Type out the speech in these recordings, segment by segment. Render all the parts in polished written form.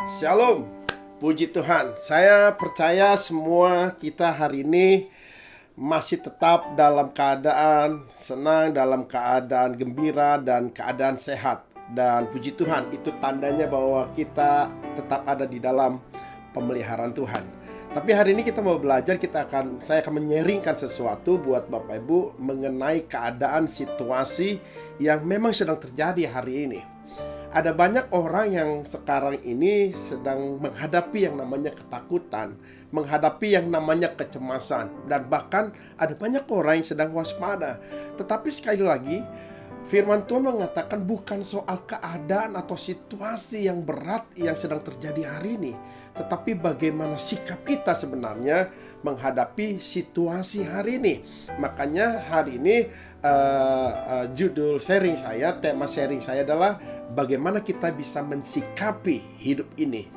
Shalom, puji Tuhan. Saya percaya semua kita hari ini masih tetap dalam keadaan senang, dalam keadaan gembira, dan keadaan sehat. Dan puji Tuhan, itu tandanya bahwa kita tetap ada di dalam pemeliharaan Tuhan. Tapi hari ini kita mau belajar, saya akan menyeringkan sesuatu buat Bapak Ibu mengenai keadaan situasi yang memang sedang terjadi hari ini. Ada banyak orang yang sekarang ini sedang menghadapi yang namanya ketakutan, menghadapi yang namanya kecemasan, dan bahkan ada banyak orang yang sedang waspada. Tetapi sekali lagi, firman Tuhan mengatakan bukan soal keadaan atau situasi yang berat yang sedang terjadi hari ini, tetapi bagaimana sikap kita sebenarnya menghadapi situasi hari ini. Makanya hari ini tema sharing saya adalah bagaimana kita bisa mensikapi hidup ini.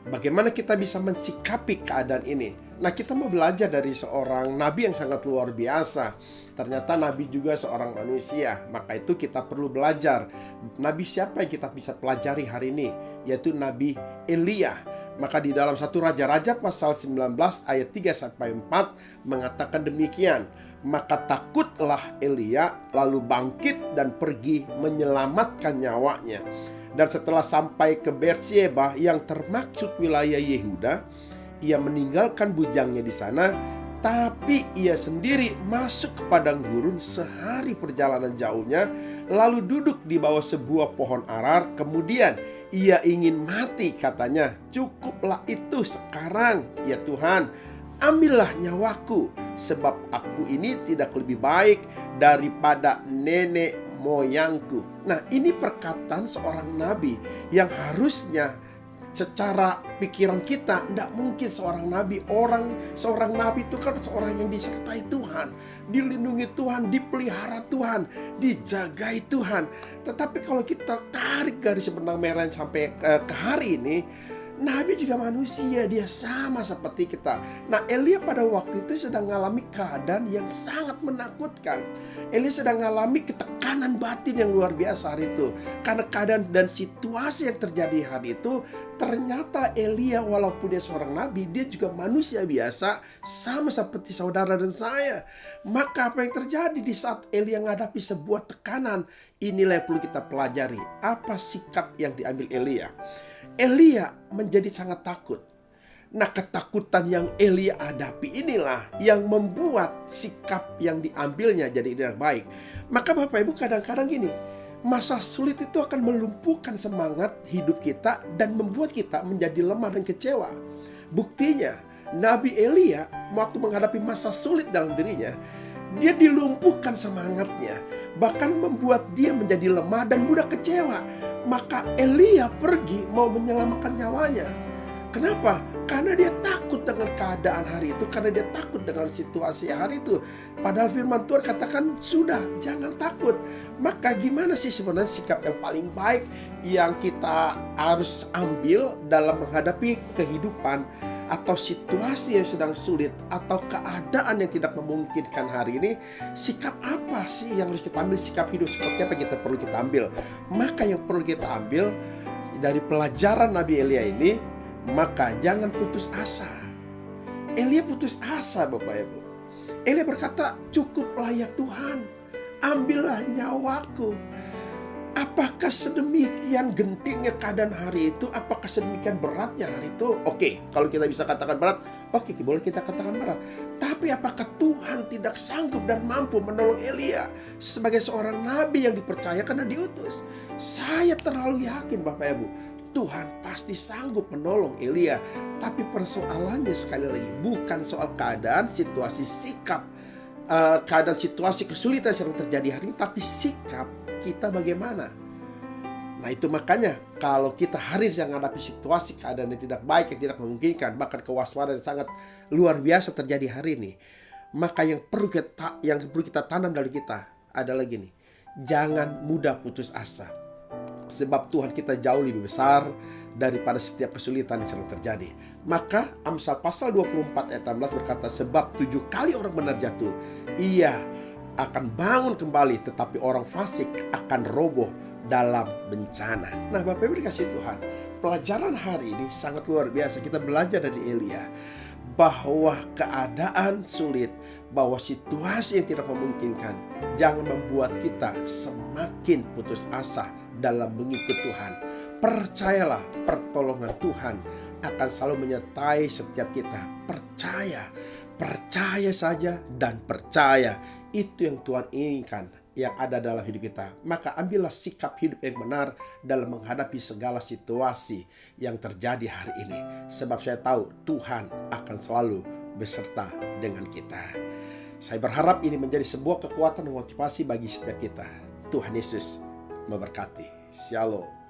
Bagaimana kita bisa mensikapi keadaan ini. Nah, kita mau belajar dari seorang nabi yang sangat luar biasa. Ternyata nabi juga seorang manusia. Maka itu kita perlu belajar. Nabi siapa yang kita bisa pelajari hari ini? Yaitu Nabi Elia. Maka di dalam 1 Raja-Raja pasal 19 ayat 3-4 mengatakan demikian. Maka takutlah Elia lalu bangkit dan pergi menyelamatkan nyawanya. Dan setelah sampai ke Beersheba yang termaksud wilayah Yehuda, ia meninggalkan bujangnya di sana, tapi ia sendiri masuk ke padang gurun sehari perjalanan jauhnya, lalu duduk di bawah sebuah pohon arar. Kemudian ia ingin mati, katanya, "Cukuplah itu sekarang, ya Tuhan, ambillah nyawaku, sebab aku ini tidak lebih baik daripada nenek moyangku." Nah, ini perkataan seorang nabi yang harusnya secara pikiran kita tidak mungkin seorang nabi itu kan seorang yang disertai Tuhan, dilindungi Tuhan, dipelihara Tuhan, dijagai Tuhan. Tetapi kalau kita tarik garis benang merah sampai ke hari ini, nabi juga manusia, dia sama seperti kita. Nah, Elia pada waktu itu sedang mengalami keadaan yang sangat menakutkan. Elia sedang mengalami ketekanan batin yang luar biasa hari itu. Karena keadaan dan situasi yang terjadi hari itu, ternyata Elia walaupun dia seorang nabi, dia juga manusia biasa, sama seperti saudara dan saya. Maka apa yang terjadi di saat Elia menghadapi sebuah tekanan, inilah yang perlu kita pelajari. Apa sikap yang diambil Elia? Elia menjadi sangat takut. Nah, ketakutan yang Elia hadapi inilah yang membuat sikap yang diambilnya jadi tidak baik. Maka Bapak Ibu, kadang-kadang gini, masa sulit itu akan melumpuhkan semangat hidup kita dan membuat kita menjadi lemah dan kecewa. Buktinya, Nabi Elia waktu menghadapi masa sulit dalam dirinya, dia dilumpuhkan semangatnya, bahkan membuat dia menjadi lemah dan mudah kecewa. Maka Elia pergi mau menyelamatkan nyawanya. Kenapa? Karena dia takut dengan keadaan hari itu, karena dia takut dengan situasi hari itu. Padahal firman Tuhan katakan, sudah, jangan takut. Maka gimana sih sebenarnya sikap yang paling baik yang kita harus ambil dalam menghadapi kehidupan atau situasi yang sedang sulit atau keadaan yang tidak memungkinkan hari ini? Sikap apa sih yang harus kita ambil? Sikap hidup seperti apa kita perlu kita ambil? Maka yang perlu kita ambil dari pelajaran Nabi Elia ini, maka jangan putus asa. Elia putus asa, Bapak Ibu. Elia berkata, "Cukuplah ya Tuhan, ambillah nyawaku." Apakah sedemikian gentingnya keadaan hari itu? Apakah sedemikian beratnya hari itu? Oke, kalau kita bisa katakan berat, oke, boleh kita katakan berat. Tapi apakah Tuhan tidak sanggup dan mampu menolong Elia sebagai seorang nabi yang dipercaya karena diutus? Saya terlalu yakin, Bapak Ibu, Tuhan pasti sanggup menolong Elia. Tapi persoalannya sekali lagi bukan soal keadaan, situasi, sikap, keadaan, situasi, kesulitan yang terjadi hari ini, tapi sikap kita bagaimana. Nah, itu makanya kalau kita hari ini menghadapi situasi keadaan yang tidak baik, yang tidak memungkinkan, bahkan kewaspadaan yang sangat luar biasa terjadi hari ini, maka yang perlu kita tanam dari kita adalah gini: jangan mudah putus asa. Sebab Tuhan kita jauh lebih besar daripada setiap kesulitan yang sedang terjadi. Maka Amsal pasal 24 ayat 16 berkata, "Sebab 7 kali orang benar jatuh, ia akan bangun kembali, tetapi orang fasik akan roboh dalam bencana." Nah, Bapak Ibu dikasih Tuhan, pelajaran hari ini sangat luar biasa. Kita belajar dari Elia bahwa keadaan sulit, bahwa situasi yang tidak memungkinkan jangan membuat kita semakin putus asa dalam mengikut Tuhan. Percayalah, pertolongan Tuhan akan selalu menyertai setiap kita. Percaya saja dan percaya. Itu yang Tuhan inginkan yang ada dalam hidup kita. Maka ambillah sikap hidup yang benar dalam menghadapi segala situasi yang terjadi hari ini. Sebab saya tahu Tuhan akan selalu beserta dengan kita. Saya berharap ini menjadi sebuah kekuatan dan motivasi bagi setiap kita. Tuhan Yesus memberkati. Shalom.